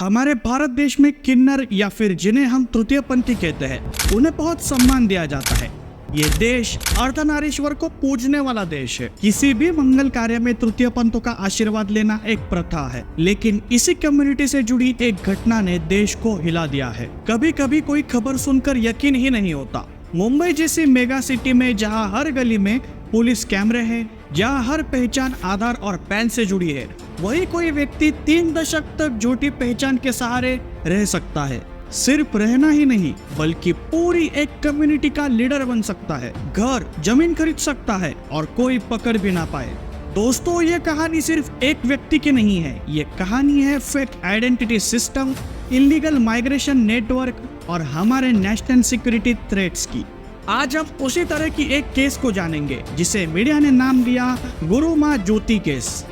हमारे भारत देश में किन्नर या फिर जिन्हें हम तृतीयपंथी कहते हैं, उन्हें बहुत सम्मान दिया जाता है। ये देश अर्धनारीश्वर को पूजने वाला देश है। किसी भी मंगल कार्य में तृतीय पंथों का आशीर्वाद लेना एक प्रथा है, लेकिन इसी कम्युनिटी से जुड़ी एक घटना ने देश को हिला दिया है। कभी कभी कोई खबर सुनकर यकीन ही नहीं होता। मुंबई जैसी मेगा सिटी में जहां हर गली में पुलिस कैमरे हैं, जहां हर पहचान आधार और पैन से जुड़ी है, वही कोई व्यक्ति 3 दशक तक झूठी पहचान के सहारे रह सकता है। सिर्फ रहना ही नहीं, बल्कि पूरी एक कम्युनिटी का लीडर बन सकता है, घर जमीन खरीद सकता है और कोई पकड़ भी ना पाए। दोस्तों, ये कहानी सिर्फ एक व्यक्ति की नहीं है, ये कहानी है fake identity system, illegal migration network और हमारे नेशनल सिक्योरिटी थ्रेट्स की। आज हम उसी तरह की एक केस को जानेंगे जिसे मीडिया ने नाम दिया गुरु माँ ज्योति केस।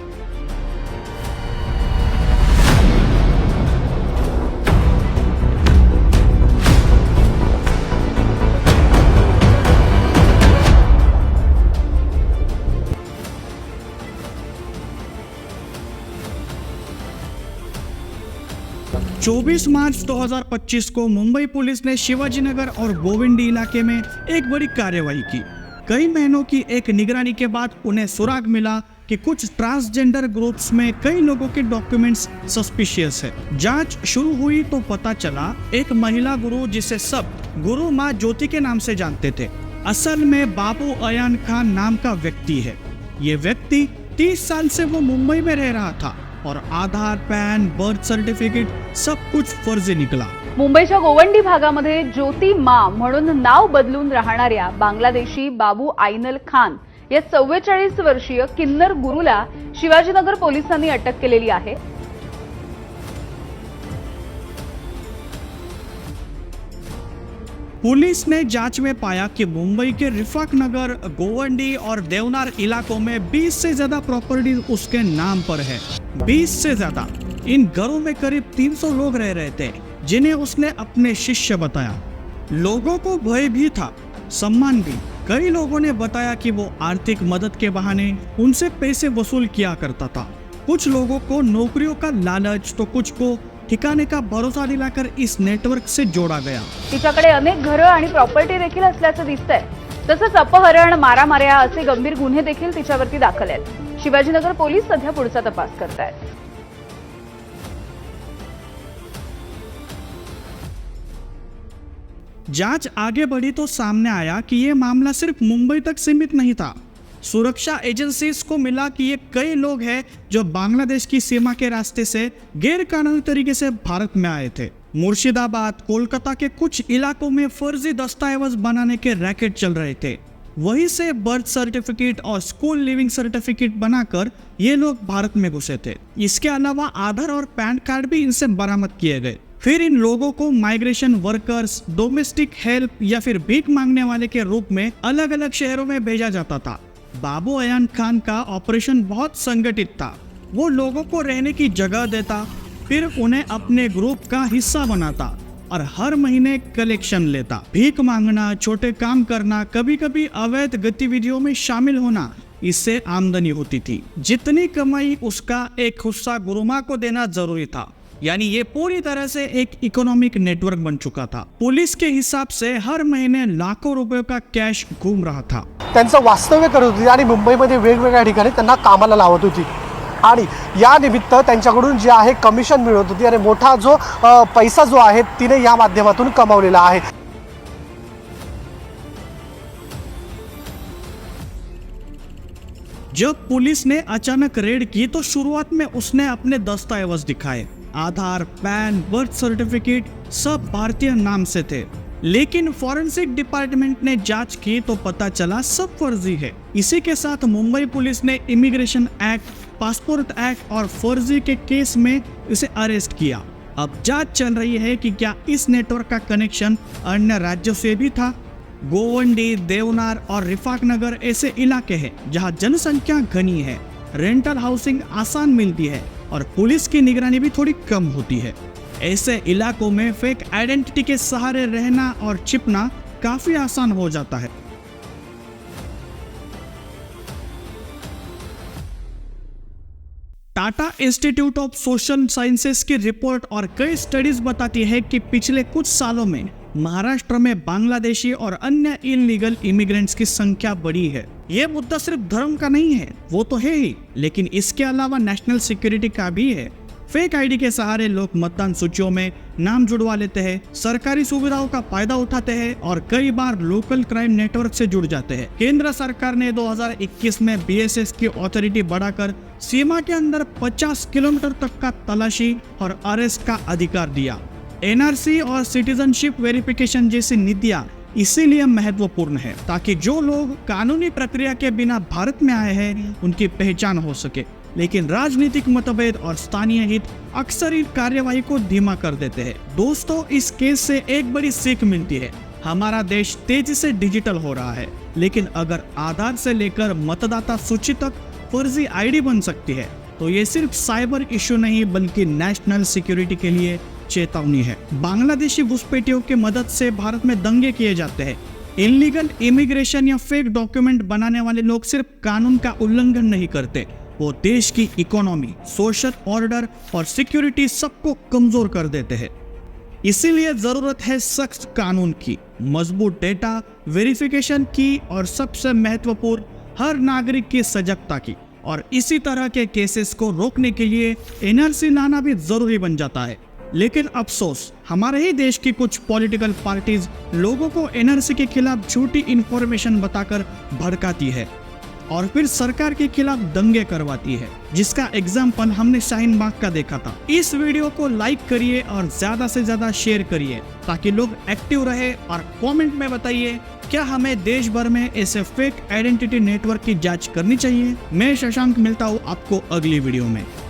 चौबीस मार्च 2025 को मुंबई पुलिस ने शिवाजी नगर और गोविंदी इलाके में एक बड़ी कार्यवाही की। कई महीनों की एक निगरानी के बाद उन्हें सुराग मिला कि कुछ ट्रांसजेंडर ग्रुप्स में कई लोगों के डॉक्यूमेंट्स सस्पिशियस है। जांच शुरू हुई तो पता चला एक महिला गुरु, जिसे सब गुरु माँ ज्योति के नाम से जानते थे, असल में बाबू अयान खान नाम का व्यक्ति है। ये व्यक्ति 30 साल से वो मुंबई में रह रहा था और आधार, पॅन, बर्थ सर्टिफिकेट सब कुछ फर्जी निकला। मुंबईच्या गोवंडी भागामध्ये ज्योती माँ म्हणून नाव बदलून राहणाऱ्या बांगलादेशी बाबू आयनल खान या 44 वर्षीय किन्नर गुरुला शिवाजीनगर पोलिसांनी अटक केलेली आहे। पुलिस ने जांच में पाया कि मुंबई के रिफाक नगर, गोवंडी और देवनार इलाकों में 20 से ज्यादा प्रॉपर्टी उसके नाम पर है। 20 से ज्यादा। इन घरों में करीब 300 लोग रह रहे थे, जिन्हें उसने अपने शिष्य बताया। लोगों को भय भी था, सम्मान भी। कई लोगों ने बताया कि वो आर्थिक मदद के बहाने उनसे पैसे वसूल किया करता था। कुछ लोगों को नौकरियों का लालच तो कुछ को ठिकाने का भरोसा दिलाकर इस नेटवर्क से जोड़ा गया। तिच्याकडे अनेक घरं आणि प्रॉपर्टी देखील असल्याचं दिसतंय। तसंच अपहरण, मारामाऱ्या असे गंभीर गुन्हे देखील तिच्यावरती दाखल आहेत। शिवाजीनगर पोलीस सध्या पुढचा तपास करतायत। जांच आगे बढ़ी तो सामने आया कि ये मामला सिर्फ मुंबई तक सीमित नहीं था। सुरक्षा एजेंसीज को मिला कि ये कई लोग हैं जो बांग्लादेश की सीमा के रास्ते से गैर कानूनी तरीके से भारत में आए थे। मुर्शिदाबाद, कोलकाता के कुछ इलाकों में फर्जी दस्तावेज बनाने के रैकेट चल रहे थे। वहीं से बर्थ सर्टिफिकेट और स्कूल लिविंग सर्टिफिकेट बनाकर ये लोग भारत में घुसे थे। इसके अलावा आधार और पैन कार्ड भी इनसे बरामद किए गए। फिर इन लोगों को माइग्रेशन वर्कर्स, डोमेस्टिक हेल्प या फिर भीख मांगने वाले के रूप में अलग अलग शहरों में भेजा जाता था। बाबू अयान खान का ऑपरेशन बहुत संगठित था। वो लोगों को रहने की जगह देता, फिर उन्हें अपने ग्रुप का हिस्सा बनाता और हर महीने कलेक्शन लेता। भीख मांगना, छोटे काम करना, कभी कभी अवैध गतिविधियों में शामिल होना, इससे आमदनी होती थी। जितनी कमाई उसका एक हिस्सा गुरुमा को देना जरूरी था। यानी ये पूरी तरह से एक इकोनॉमिक नेटवर्क बन चुका था। पुलिस के हिसाब से हर महीने लाखों रुपयों का कैश घूम रहा था। त्यांचं वास्तव्य करत होती आणि मुंबईमध्ये वेगवेगळ्या ठिकाणी त्यांना कामाला लावत होती आणि या निमित्त त्यांच्याकडून जे आहे कमिशन मिळत होती आणि मोठा जो पैसा जो आहे तिने या माध्यमातून कमावलेला आहे। जब पुलिस ने अचानक रेड की तो शुरुआत में उसने अपने दस्तावेज दिखाए। आधार, पैन, बर्थ सर्टिफिकेट सब भारतीय नाम से थे, लेकिन फॉरेंसिक डिपार्टमेंट ने जांच की तो पता चला सब फर्जी है। इसी के साथ मुंबई पुलिस ने इमिग्रेशन एक्ट, पासपोर्ट एक्ट और फर्जी के केस में इसे अरेस्ट किया। अब जांच चल रही है कि क्या इस नेटवर्क का कनेक्शन अन्य राज्यों से भी था। गोवंडी, देवनार और रिफाक नगर ऐसे इलाके हैं जहां जनसंख्या घनी है, रेंटल हाउसिंग आसान मिलती है और पुलिस की निगरानी भी थोड़ी कम होती है। ऐसे इलाकों में फेक आइडेंटिटी के सहारे रहना और छिपना काफी आसान हो जाता है। Tata institute of social sciences की रिपोर्ट और कई स्टडीज बताती है कि पिछले कुछ सालों में महाराष्ट्र में बांग्लादेशी और अन्य इलीगल इमिग्रेंट्स की संख्या बढ़ी है। ये मुद्दा सिर्फ धर्म का नहीं है, वो तो है ही, लेकिन इसके अलावा नेशनल सिक्योरिटी का भी है। फेक आईडी के सहारे लोग मतदान सूचियों में नाम जुड़वा लेते हैं, सरकारी सुविधाओं का फायदा उठाते हैं और कई बार लोकल क्राइम नेटवर्क से जुड़ जाते हैं। केंद्र सरकार ने 2021 में बीएसएस की ऑथोरिटी बढ़ाकर सीमा के अंदर 50 किलोमीटर तक का तलाशी और अरेस्ट का अधिकार दिया। एनआरसी और सिटीजनशिप वेरिफिकेशन जैसी नीतियां इसीलिए महत्वपूर्ण है ताकि जो लोग कानूनी प्रक्रिया के बिना भारत में आए हैं उनकी पहचान हो सके। लेकिन राजनीतिक मतभेद और स्थानीय हित अक्सर इन कार्यवाही को धीमा कर देते हैं। दोस्तों, इस केस से एक बड़ी सीख मिलती है। हमारा देश तेजी से डिजिटल हो रहा है, लेकिन अगर आधार से लेकर मतदाता सूची तक फर्जी आईडी बन सकती है तो ये सिर्फ साइबर इश्यू नहीं बल्कि नेशनल सिक्योरिटी के लिए चेतावनी है। बांग्लादेशी घुसपैठियों की मदद से भारत में दंगे किए जाते हैं। इलीगल इमिग्रेशन या फेक डॉक्यूमेंट बनाने वाले लोग सिर्फ कानून का उल्लंघन नहीं करते, वो देश की इकोनॉमी, सोशल ऑर्डर और सिक्योरिटी सबको कमजोर कर देते हैं। इसीलिए जरूरत है सख्त कानून की, मजबूत डेटा वेरिफिकेशन की और सबसे महत्वपूर्ण हर नागरिक की सजगता की। और इसी तरह के केसेस को रोकने के लिए एनआरसी लाना भी जरूरी बन जाता है। लेकिन अफसोस, हमारे ही देश की कुछ पॉलिटिकल पार्टीज लोगों को एनआरसी के खिलाफ झूठी इंफॉर्मेशन बताकर भड़काती है और फिर सरकार के खिलाफ दंगे करवाती है, जिसका एग्जाम्पल हमने शाहीन बाग का देखा था। इस वीडियो को लाइक करिए और ज्यादा से ज्यादा शेयर करिए ताकि लोग एक्टिव रहे और कमेंट में बताइए क्या हमें देश भर में ऐसे फेक आइडेंटिटी नेटवर्क की जांच करनी चाहिए। मैं शशांक मिलता हूँ आपको अगली वीडियो में।